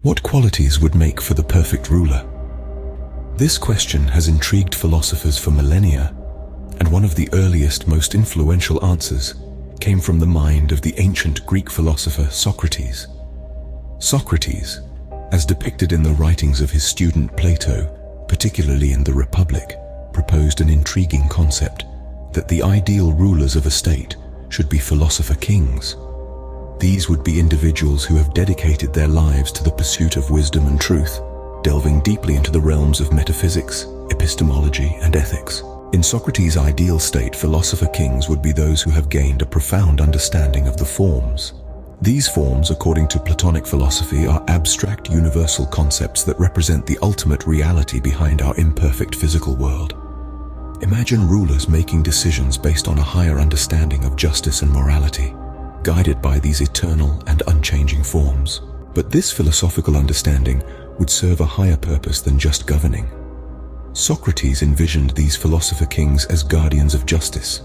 What qualities would make for the perfect ruler? This question has intrigued philosophers for millennia, and one of the earliest, most influential answers came from the mind of the ancient Greek philosopher Socrates. Socrates, as depicted in the writings of his student Plato, particularly in the Republic, proposed an intriguing concept that the ideal rulers of a state should be philosopher-kings. These would be individuals who have dedicated their lives to the pursuit of wisdom and truth, delving deeply into the realms of metaphysics, epistemology, and ethics. In Socrates' ideal state, philosopher-kings would be those who have gained a profound understanding of the forms. These forms, according to Platonic philosophy, are abstract universal concepts that represent the ultimate reality behind our imperfect physical world. Imagine rulers making decisions based on a higher understanding of justice and morality, guided by these eternal and unchanging forms. But this philosophical understanding would serve a higher purpose than just governing. Socrates envisioned these philosopher-kings as guardians of justice.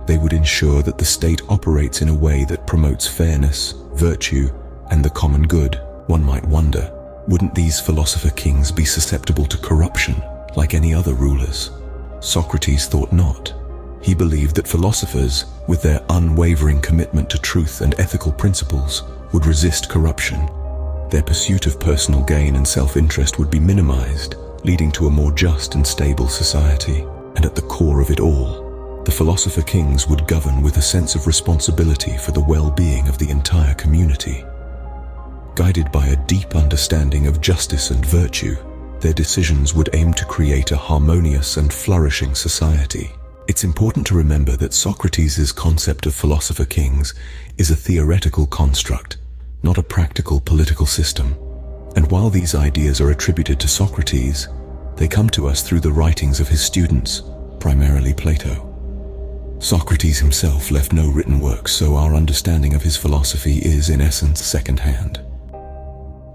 They would ensure that the state operates in a way that promotes fairness, virtue, and the common good. One might wonder, wouldn't these philosopher-kings be susceptible to corruption like any other rulers? Socrates thought not. He believed that philosophers, with their unwavering commitment to truth and ethical principles, would resist corruption. Their pursuit of personal gain and self-interest would be minimized, leading to a more just and stable society. And at the core of it all, the philosopher-kings would govern with a sense of responsibility for the well-being of the entire community. Guided by a deep understanding of justice and virtue, their decisions would aim to create a harmonious and flourishing society. It's important to remember that Socrates' concept of philosopher-kings is a theoretical construct, not a practical political system. And while these ideas are attributed to Socrates, they come to us through the writings of his students, primarily Plato. Socrates himself left no written works, so our understanding of his philosophy is, in essence, second-hand.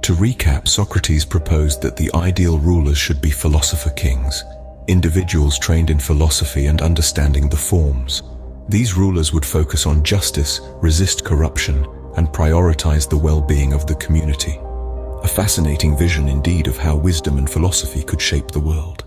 To recap, Socrates proposed that the ideal rulers should be philosopher-kings, individuals trained in philosophy and understanding the forms. These rulers would focus on justice, resist corruption, and prioritize the well-being of the community. A fascinating vision indeed of how wisdom and philosophy could shape the world.